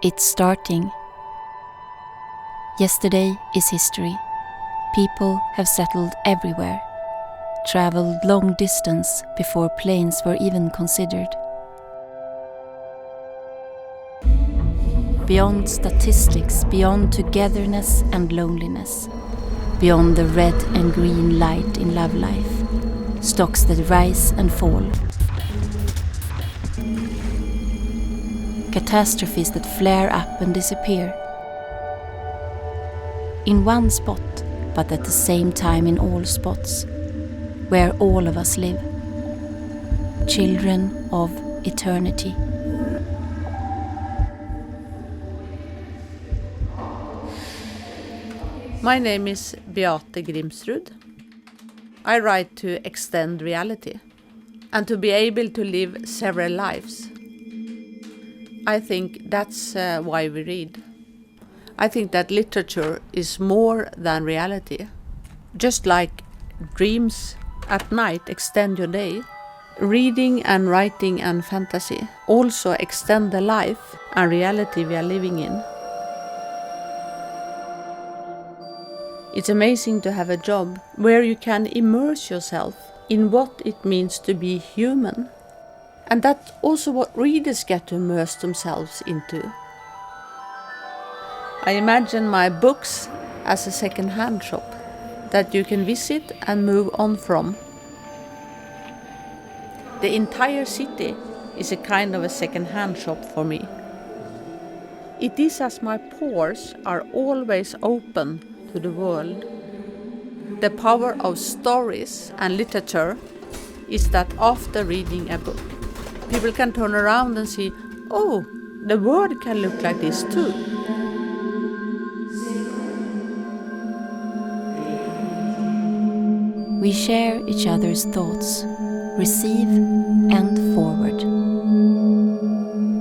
It's starting. Yesterday is history. People have settled everywhere, traveled long distance before planes were even considered. Beyond statistics, beyond togetherness and loneliness, beyond the red and green light in love life, stocks that rise and fall. Catastrophes that flare up and disappear. In one spot, but at the same time in all spots, where all of us live. Children of eternity. My name is Beate Grimsrud. I write to extend reality and to be able to live several lives. I think that's why we read. I think that literature is more than reality. Just like dreams at night extend your day, reading and writing and fantasy also extend the life and reality we are living in. It's amazing to have a job where you can immerse yourself in what it means to be human. And that's also what readers get to immerse themselves into. I imagine my books as a second-hand shop that you can visit and move on from. The entire city is a kind of a second-hand shop for me. It is as my pores are always open to the world. The power of stories and literature is that after reading a book, people can turn around and see, oh, the world can look like this too. We share each other's thoughts, receive and forward.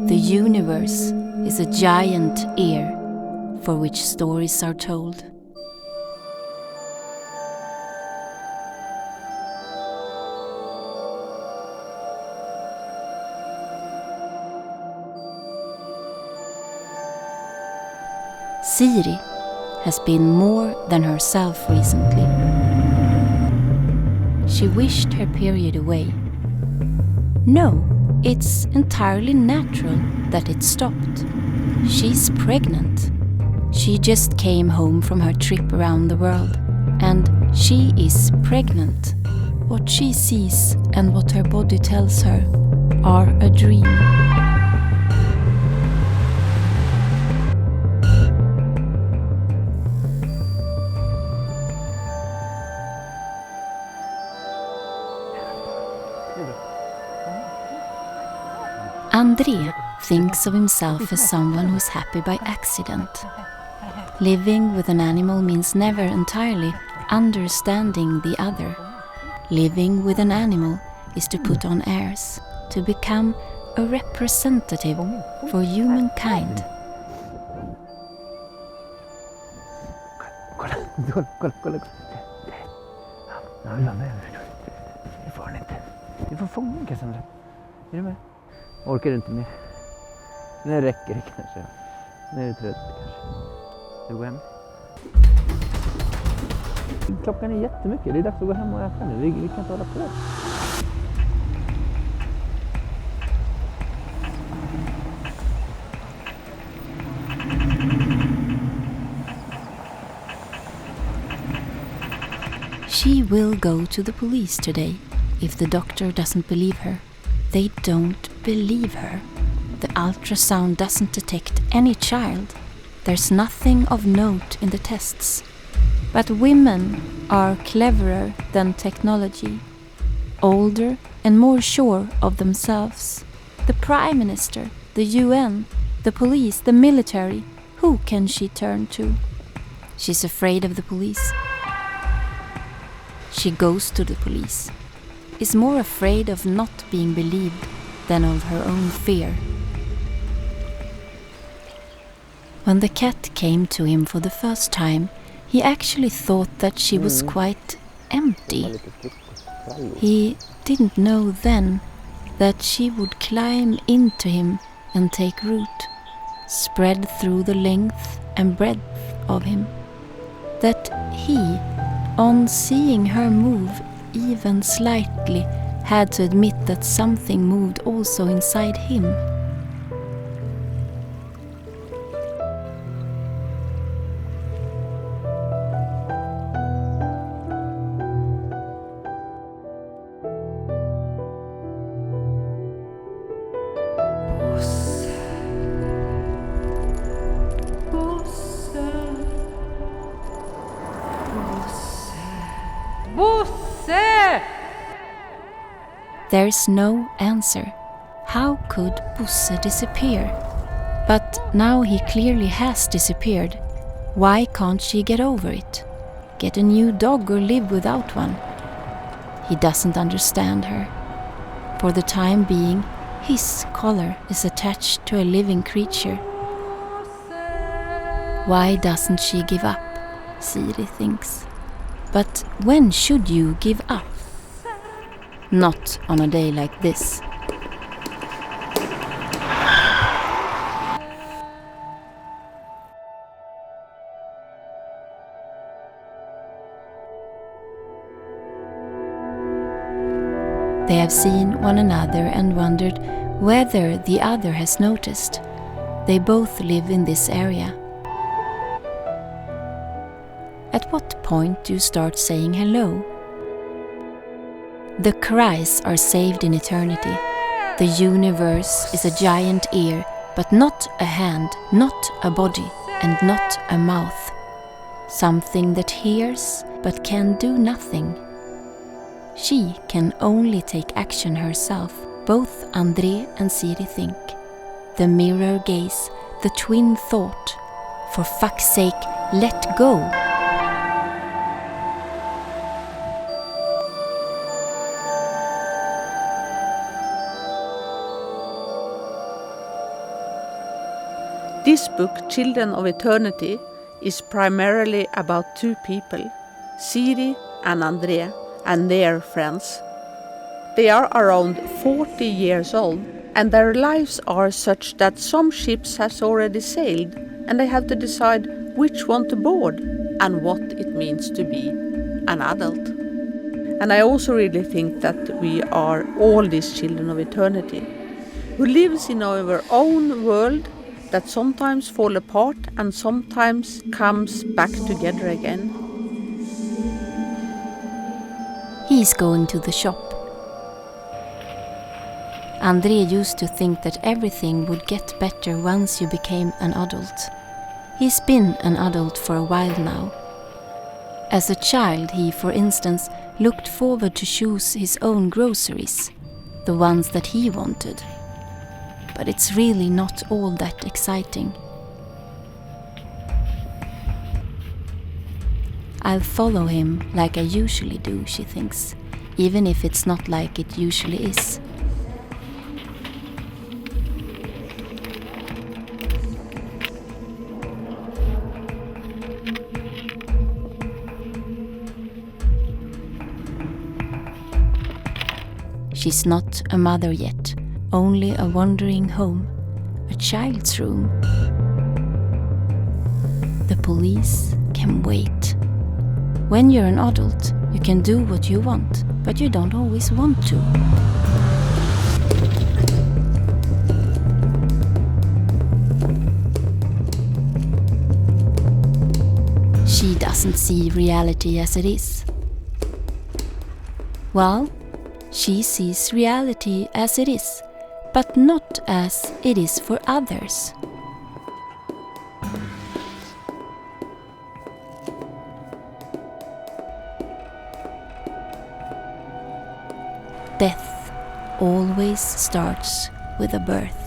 The universe is a giant ear for which stories are told. Siri has been more than herself recently. She wished her period away. No, it's entirely natural that it stopped. She's pregnant. She just came home from her trip around the world, and she is pregnant. What she sees and what her body tells her are a dream. André thinks of himself as someone who's happy by accident. Living with an animal means never entirely understanding the other. Living with an animal is to put on airs, to become a representative for humankind. Kolla. Jag vill ha med, förstår du. Det får han inte. Du får fånga Cassandra. Är du med? Orkar du inte mer? Nu räcker det kanske. Nu är du trött kanske. Du går hem. Klockan är jättemycket. Det är dags att gå hem och äta nu. Vi kan inte hålla på. She will go to the police today if the doctor doesn't believe her. They don't believe her. The ultrasound doesn't detect any child. There's nothing of note in the tests. But women are cleverer than technology, older and more sure of themselves. The Prime Minister, the UN, the police, the military, who can she turn to? She's afraid of the police. She goes to the police, is more afraid of not being believed than of her own fear. When the cat came to him for the first time, he actually thought that she was quite empty. He didn't know then that she would climb into him and take root, spread through the length and breadth of him, that he, on seeing her move even slightly, had to admit that something moved also inside him. There's no answer. How could Bosse disappear? But now he clearly has disappeared. Why can't she get over it? Get a new dog or live without one? He doesn't understand her. For the time being, his collar is attached to a living creature. Why doesn't she give up? Siri thinks. But when should you give up? Not on a day like this. They have seen one another and wondered whether the other has noticed. They both live in this area. At what point do you start saying hello? The cries are saved in eternity. The universe is a giant ear, but not a hand, not a body, and not a mouth. Something that hears, but can do nothing. She can only take action herself, both André and Siri think. The mirror gaze, the twin thought. For fuck's sake, let go! This book, Children of Eternity, is primarily about two people, Siri and André, and their friends. They are around 40 years old, and their lives are such that some ships has already sailed, and they have to decide which one to board and what it means to be an adult. And I also really think that we are all these children of eternity, who lives in our own world that sometimes fall apart and sometimes comes back together again. He's going to the shop. André used to think that everything would get better once you became an adult. He's been an adult for a while now. As a child, he, for instance, looked forward to choose his own groceries, the ones that he wanted. But it's really not all that exciting. I'll follow him like I usually do, she thinks, even if it's not like it usually is. She's not a mother yet, only a wandering home, a child's room. The police can wait. When you're an adult, you can do what you want, but you don't always want to. She doesn't see reality as it is. Well, she sees reality as it is, but not as it is for others. Death always starts with a birth.